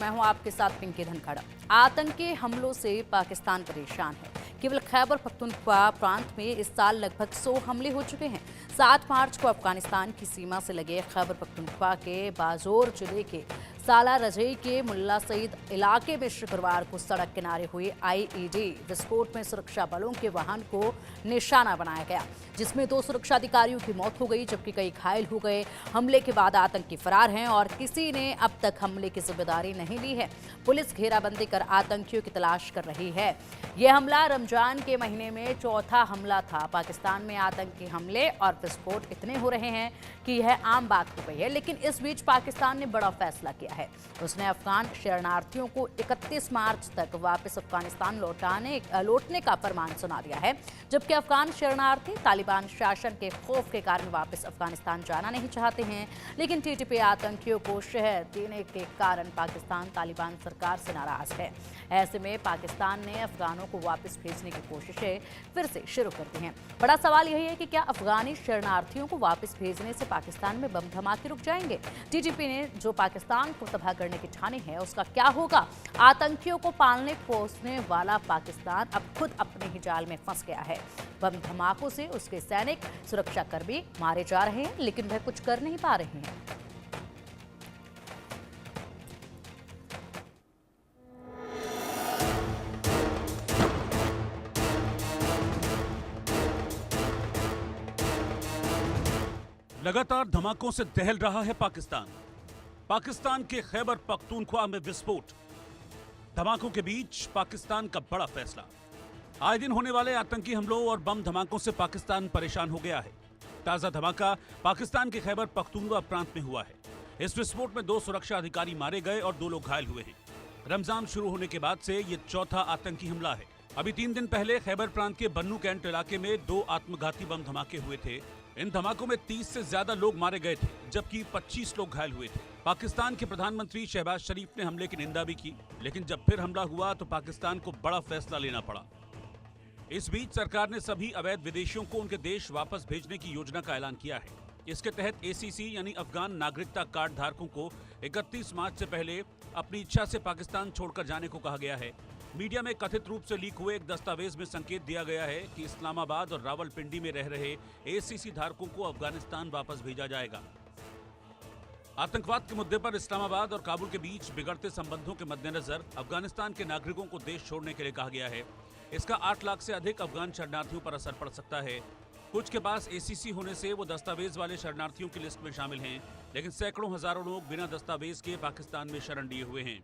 मैं हूं आपके साथ पिंकी धनखड़। आतंकी हमलों से पाकिस्तान परेशान है। केवल खैबर पख्तूनख्वा प्रांत में इस साल लगभग 100 हमले हो चुके हैं। 7 मार्च को अफगानिस्तान की सीमा से लगे खैबर पख्तूनख्वा के बाजोर जिले के साला रजई के मुल्ला सईद इलाके में शुक्रवार को सड़क किनारे हुए आईईडी विस्फोट में सुरक्षा बलों के वाहन को निशाना बनाया गया, जिसमें 2 सुरक्षा अधिकारियों की मौत हो गई जबकि कई घायल हो गए। हमले के बाद आतंकी फरार हैं और किसी ने अब तक हमले की जिम्मेदारी नहीं ली है। पुलिस घेराबंदी कर आतंकियों की तलाश कर रही है। यह हमला रमजान के महीने में चौथा हमला था। पाकिस्तान में आतंकी हमले और विस्फोट इतने हो रहे हैं कि यह आम बात हो गई है, लेकिन इस बीच पाकिस्तान ने बड़ा फैसला किया है। उसने अफगान शरणार्थियों को 31 मार्च तक वापस अफगानिस्तान लौटने का फरमान सुना दिया है, जबकि अफगान शरणार्थी तालिबान शासन के खौफ के कारण वापस अफगानिस्तान जाना नहीं चाहते हैं। लेकिन टीटीपी आतंकियों को शहर देने के कारण पाकिस्तान तालिबान सरकार से नाराज है। ऐसे में पाकिस्तान ने अफगानों को वापस भेजने की कोशिशें फिर से शुरू कर दी हैं। बड़ा सवाल यही है कि क्या अफगानी शरणार्थियों को वापस भेजने से पाकिस्तान में बम धमाके रुक जाएंगे? टीटीपी ने जो पाकिस्तान को तबाह करने की ठानी है, उसका क्या होगा? आतंकियों को पालने पोसने वाला पाकिस्तान अब खुद अपने ही जाल में फंस गया है। बम धमाकों से उसके सैनिक, सुरक्षाकर्मी मारे जा रहे हैं, लेकिन वह कुछ कर नहीं पा रहे हैं। लगातार धमाकों से दहल रहा है पाकिस्तान। पाकिस्तान के खैबर पख्तूनख्वा में विस्फोट। धमाकों के बीच पाकिस्तान का बड़ा फैसला। आए दिन होने वाले आतंकी हमलों और बम धमाकों से पाकिस्तान परेशान हो गया है। ताजा धमाका पाकिस्तान के खैबर पख्तूनख्वा प्रांत में हुआ है। इस विस्फोट में 2 सुरक्षा अधिकारी मारे गए और 2 लोग घायल हुए हैं। रमजान शुरू होने के बाद से ये चौथा आतंकी हमला है। अभी 3 दिन पहले खैबर प्रांत के बन्नू कैंट इलाके में 2 आत्मघाती बम धमाके हुए थे। इन धमाकों में 30 से ज्यादा लोग मारे गए थे, जबकि 25 लोग घायल हुए थे। पाकिस्तान के प्रधानमंत्री शहबाज शरीफ ने हमले की निंदा भी की, लेकिन जब फिर हमला हुआ तो पाकिस्तान को बड़ा फैसला लेना पड़ा। इस बीच सरकार ने सभी अवैध विदेशियों को उनके देश वापस भेजने की योजना का ऐलान किया है। इसके तहत एसीसी यानी अफगान नागरिकता कार्ड धारकों को 31 मार्च से पहले अपनी इच्छा से पाकिस्तान छोड़कर जाने को कहा गया है। मीडिया में कथित रूप से लीक हुए एक दस्तावेज में संकेत दिया गया है कि इस्लामाबाद और रावलपिंडी में रह रहे एसीसी धारकों को अफगानिस्तान वापस भेजा जाएगा। आतंकवाद के मुद्दे पर इस्लामाबाद और काबुल के बीच बिगड़ते संबंधों के मद्देनजर अफगानिस्तान के नागरिकों को देश छोड़ने के लिए कहा गया है। इसका 8 लाख से अधिक अफगान शरणार्थियों पर असर पड़ सकता है। कुछ के पास एसीसी होने से वो दस्तावेज वाले शरणार्थियों की लिस्ट में शामिल हैं, लेकिन सैकड़ों हजारों लोग बिना दस्तावेज के पाकिस्तान में शरण लिए हुए हैं।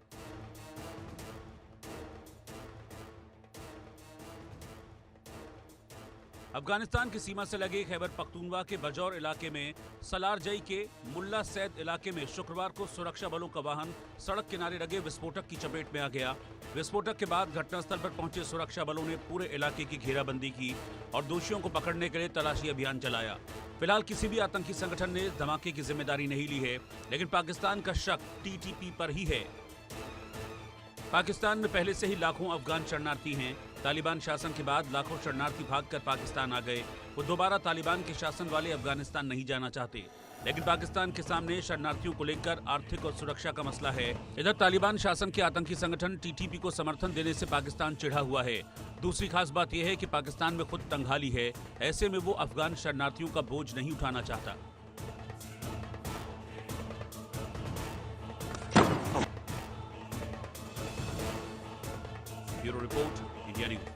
अफगानिस्तान की सीमा से लगे खैबर पख्तूनख्वा के बजौर इलाके में सलारजई के मुल्ला सैद इलाके में शुक्रवार को सुरक्षा बलों का वाहन सड़क किनारे लगे विस्फोटक की चपेट में आ गया। विस्फोटक के बाद घटनास्थल पर पहुंचे सुरक्षा बलों ने पूरे इलाके की घेराबंदी की और दोषियों को पकड़ने के लिए तलाशी अभियान चलाया। फिलहाल किसी भी आतंकी संगठन ने धमाके की जिम्मेदारी नहीं ली है, लेकिन पाकिस्तान का शक टीटीपी पर ही है। पाकिस्तान में पहले से ही लाखों अफगान शरणार्थी हैं। तालिबान शासन के बाद लाखों शरणार्थी भागकर पाकिस्तान आ गए। वो दोबारा तालिबान के शासन वाले अफगानिस्तान नहीं जाना चाहते, लेकिन पाकिस्तान के सामने शरणार्थियों को लेकर आर्थिक और सुरक्षा का मसला है। इधर तालिबान शासन के आतंकी संगठन टीटीपी को समर्थन देने से पाकिस्तान चिढ़ा हुआ है। दूसरी खास बात यह है कि पाकिस्तान में खुद तंगहाली है। ऐसे में वो अफगान शरणार्थियों का बोझ नहीं उठाना चाहता। Bureau report, India news.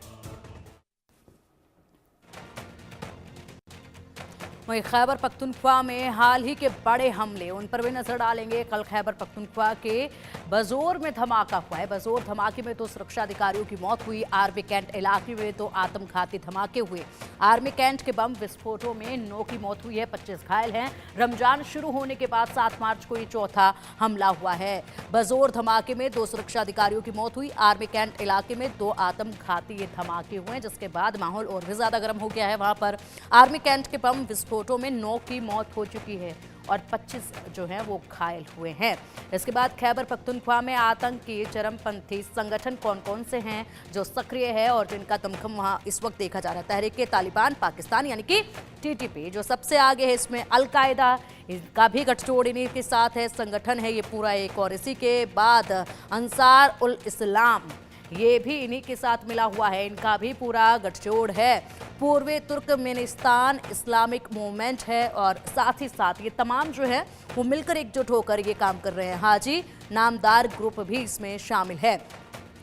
वहीं खैबर पख्तूनख्वा में हाल ही के बड़े हमले, उन पर भी नजर डालेंगे। कल खैबर पख्तूनख्वा के बजोर में धमाका हुआ है। बजोर धमाके में 2 सुरक्षा अधिकारियों की मौत हुई। आर्मी कैंट इलाके में 2 आत्मघाती धमाके हुए। आर्मी कैंट के बम विस्फोटों में 9 की मौत हुई है, 25 घायल हैं। रमजान शुरू होने के बाद 7 मार्च को ये चौथा हमला हुआ है। बजोर धमाके में 2 सुरक्षा अधिकारियों की मौत हुई। आर्मी कैंट इलाके में 2 आत्मघाती ये धमाके हुए, जिसके बाद माहौल और भी ज्यादा गर्म हो गया है। वहां पर आर्मी कैंट के बम विस्फोटों में 9 की मौत हो चुकी है और 25 जो हैं वो घायल हुए हैं। इसके बाद खैबर पख्तूनख्वा में आतंक के चरमपंथी संगठन कौन कौन से हैं जो सक्रिय है और जिनका दमखम वहां इस वक्त देखा जा रहा है। तहरीक तालिबान पाकिस्तान यानी कि टीटीपी जो सबसे आगे है, इसमें अल-कायदा इनका भी गठजोड़ इन्हीं के साथ है, संगठन है ये पूरा एक। और इसी के बाद अंसार उल इस्लाम ये भी इन्हीं के साथ मिला हुआ है, इनका भी पूरा गठजोड़ है। पूर्वी तुर्कमेनिस्तान इस्लामिक मूवमेंट है और साथ ही साथ ये तमाम जो है वो मिलकर एकजुट होकर ये काम कर रहे हैं। हाजी नामदार ग्रुप भी इसमें शामिल है।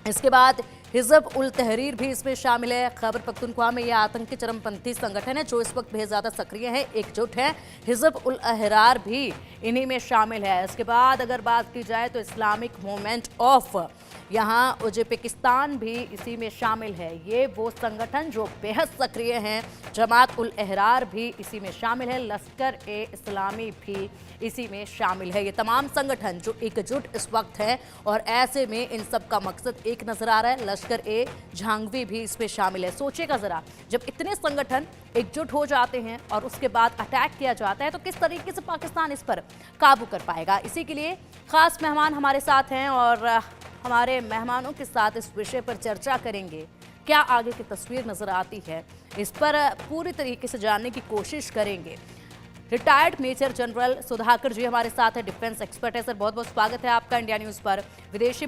इसके बाद हिजब उल तहरीर भी इसमें शामिल है। खैबर पख्तूनख्वा में यह आतंकी चरमपंथी संगठन है जो इस वक्त बेहद ज़्यादा सक्रिय है, एकजुट है। हिजब उल अहरार भी इन्हीं में शामिल है। इसके बाद अगर बात की जाए तो इस्लामिक मूवमेंट ऑफ यहाँ उज्बेकिस्तान भी इसी में शामिल है। ये वो संगठन जो बेहद सक्रिय हैं। जमात उल अहरार भी इसी में शामिल है, लश्कर ए इस्लामी भी इसी में शामिल है। ये तमाम संगठन जो एकजुट इस वक्त है और ऐसे में इन सब का मकसद एक नजर आ रहा है। लश्कर ए झांगवी भी इसमें शामिल है। सोचिएगा जरा, जब इतने संगठन एकजुट हो जाते हैं और उसके बाद अटैक किया जाता है तो किस तरीके से पाकिस्तान इस पर काबू कर पाएगा। इसी के लिए खास मेहमान हमारे साथ हैं और हमारे मेहमानों के साथ इस विषय पर चर्चा करेंगे। क्या आगे की तस्वीर नजर आती है, इस पर पूरी तरीके से जानने की कोशिश करेंगे। रिटायर्ड मेजर जनरल सुधाकर जी हमारे साथ है, डिफेंस एक्सपर्ट है। सर बहुत बहुत स्वागत है आपका इंडिया न्यूज़ पर। विदेशी